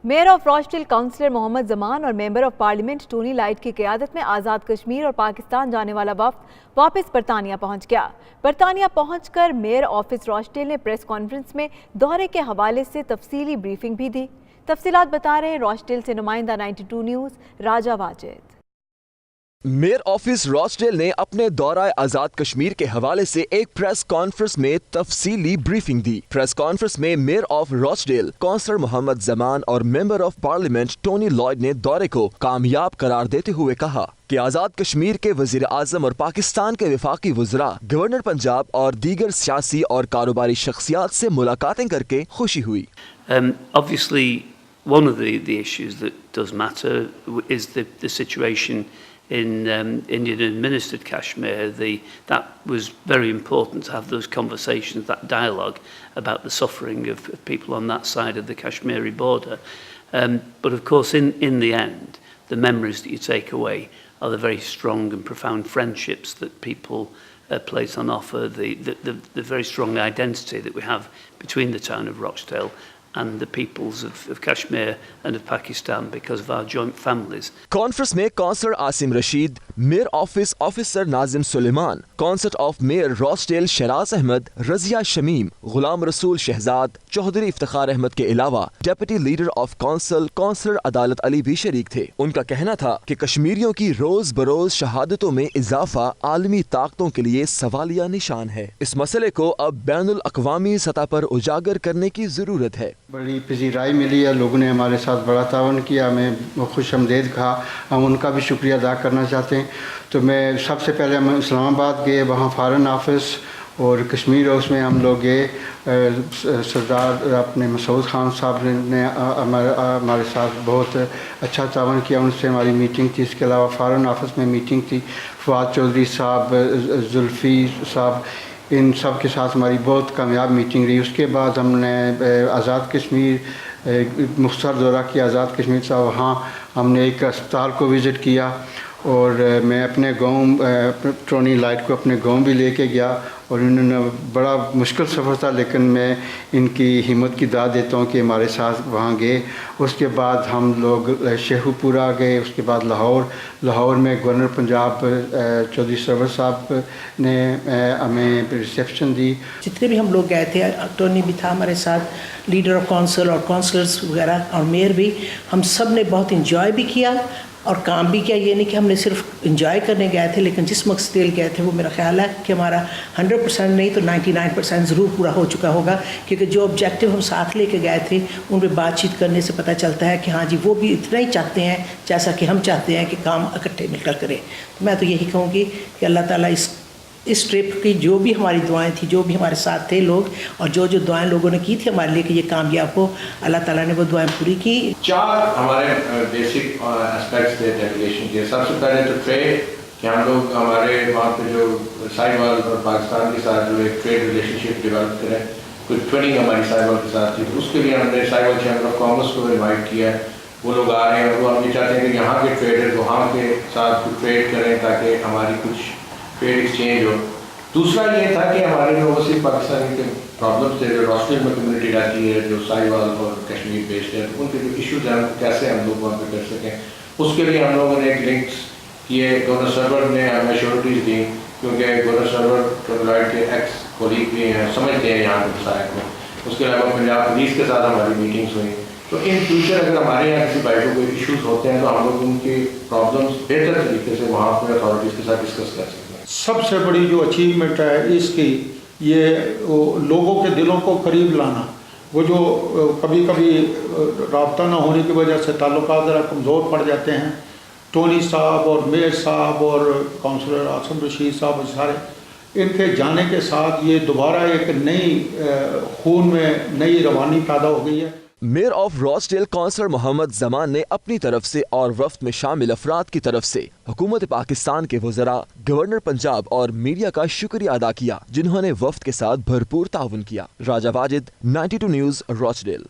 Mayor of Rochdale councillor Mohammad Zaman और member of parliament Tony Lloyd की क़यादत में आज़ाद कश्मीर और पाकिस्तान जाने वाला वफ़द वापस बरतानिया पहुंच गया। बरतानिया पहुंचकर मेयर ऑफिस रॉचडेल ने प्रेस कॉन्फ्रेंस में दौरे के हवाले से तफसीली ब्रीफिंग भी दी। तफसीलात बता रहे हैं रॉचडेल से नुमाइंदा 92 न्यूज़ राजा वाजिद। मेयर ऑफिस रॉचडेल ने अपने दौरा आज़ाद कश्मीर के हवाले से एक प्रेस कॉन्फ्रेंस में तफसीली ब्रीफिंग दी। प्रेस कॉन्फ्रेंस में mayor of Rochdale councillor Mohammad Zaman और member of parliament Tony Lloyd ने दौरे को कामयाब करार देते हुए कहा कि आज़ाद कश्मीर के वज़ीर आज़म और पाकिस्तान के वफाकी वज़रा, गवर्नर पंजाब और दीगर सियासी और कारोबारी शख्सियात से मुलाकातें करके खुशी हुई। Obviously, one of the issues that does matter is the situation in Indian administered Kashmir. That was very important to have those conversations, that dialogue about the suffering of people on that side of the Kashmiri border. But of course, in the end, the memories that you take away are the very strong and profound friendships that people place on offer, the very strong identity that we have between the town of Rochdale and the peoples of Kashmir and of Pakistan because of our joint families. Conference में councillor Asim Rashid, mayor office officer Nazim Suleman, councillor of mayor Rochdale Shiraz Ahmed, Razia Shamim, Ghulam Rasool Shahzad, Chaudhry Iftikhar Ahmed के अलावा deputy leader of council councillor Adalat Ali भी शरीक थे। उनका कहना था कि कश्मीरियों की रोज बरोज शहादतों में इजाफा आलमी ताकतों के लिए सवालिया निशान है। इस मसले को अब बैनुल अक़वामी सतह पर उजागर करने की जरूरत है। बड़ी पजीराई मिली है, लोगों ने हमारे साथ बड़ा तावन किया, मैं खुशामदीद कहा, हम उनका भी शुक्रिया अदा करना चाहते हैं। तो मैं सबसे पहले हम इस्लामाबाद गए, वहाँ फॉरेन ऑफिस और कश्मीर हाउस में हम लोग गए। सरदार अपने मसूद खान साहब ने हमारे साथ बहुत अच्छा तावन किया, उनसे हमारी मीटिंग थी। इसके अलावा फॉरेन ऑफिस में मीटिंग थी, फवाद चौधरी साहब, जुल्फ़ी साहब, इन सब के साथ हमारी बहुत कामयाब मीटिंग रही। उसके बाद हमने आज़ाद कश्मीर मुख्तसर दौरा किया आज़ाद कश्मीर साहब, वहाँ हमने एक अस्पताल को विज़िट किया और मैं अपने गाँव टोनी लाइट को अपने गाँव भी लेके गया और उन्होंने बड़ा मुश्किल सफ़र था, लेकिन मैं इनकी हिम्मत की दाद देता हूँ कि हमारे साथ वहाँ गए। उसके बाद हम लोग शेखुपुरा गए, उसके बाद लाहौर में गवर्नर पंजाब चौधरी सरवर साहब ने हमें रिसेप्शन दी। जितने भी हम लोग गए थे, टोनी भी था हमारे साथ, लीडर ऑफ काउंसिल और काउंसलर्स वगैरह और मेयर भी, हम सब ने बहुत इंजॉय भी किया और काम भी किया। ये नहीं कि हमने सिर्फ इंजॉय करने गए थे, लेकिन जिस मकसद के लिए गए थे वो मेरा ख्याल है कि हमारा 100% नहीं तो 99% ज़रूर पूरा हो चुका होगा, क्योंकि जो ऑब्जेक्टिव हम साथ लेके गए थे उन पर बातचीत करने से पता चलता है कि हाँ जी, वो भी इतना ही चाहते हैं जैसा कि हम चाहते हैं कि काम इकट्ठे मिलकर करें। तो मैं तो यही कहूँगी कि अल्लाह ताला इस ट्रिप की जो भी हमारी दुआएं थी, जो भी हमारे साथ थे लोग और जो दुआएं लोगों ने की थी हमारे लिए कि ये कामयाब हो, अल्लाह ताला ने वो दुआएं पूरी की। 4 हमारे बेसिक एस्पेक्ट्स थे डेलीगेशन के। सबसे पहले तो ट्रेड, कि हम लोग हमारे वहाँ पे जो साइड वाल और पाकिस्तान के साथ जो एक ट्रेड रिलेशनशिप डेवलप करें, कुछ ट्रेनिंग हमारी साइड वाल के साथ थी, उसके लिए हमने साइड वाल चैम्बर ऑफ कॉमर्स को इन्वाइट किया। वो लोग आ रहे हैं और वो हम ये चाहते हैं कि यहाँ के ट्रेडर वहाँ के साथ कुछ ट्रेड करें ताकि हमारी कुछ ट्रेड एक्सचेंज हो। दूसरा ये था कि हमारे लोगों से पाकिस्तान के प्रॉब्लम्स थे, जो रॉचडेल में कम्युनिटी रहती है, जो साहिवाल और कश्मीर बेस्ड है, उनके जो इश्यूज हैं कैसे हम लोग वहाँ पे कर सकें, उसके लिए हम लोगों ने एक लिंक्स किए। गवर्नर सरवर ने हमें श्योरिटीज़ दी, क्योंकि गवर्नर सरवर लाइट के एक्स कोलीग भी हैं, समझते हैं यहाँ के मसाइल को। उसके अलावा पंजाब पुलिस के साथ हमारी मीटिंग्स हुई। तो इन फ्यूचर अगर हमारे यहाँ किसी भाई को कोई इश्यूज़ होते हैं तो हम लोग उनकी प्रॉब्लम्स बेहतर तरीके से वहाँ पर अथॉरिटीज़ के साथ डिस्कस कर सकते हैं। सबसे बड़ी जो अचीवमेंट है इसकी, ये लोगों के दिलों को करीब लाना। वो जो कभी कभी राब्ता ना होने की वजह से ताल्लुकात ज़रा कमज़ोर पड़ जाते हैं, टोनी साहब और मेयर साहब और काउंसलर आसिम रशीद साहब सारे, इनके जाने के साथ ये दोबारा एक नई खून में नई रवानी पैदा हो गई है। Mayor of Rochdale councillor Mohammad Zaman ने अपनी तरफ से और वफ्द में शामिल अफराद की तरफ से हुकूमत पाकिस्तान के वज़रा, गवर्नर पंजाब और मीडिया का शुक्रिया अदा किया, जिन्होंने वफ्द के साथ भरपूर ताउन किया। राजा वाजिद, 92 न्यूज़, रॉचडेल।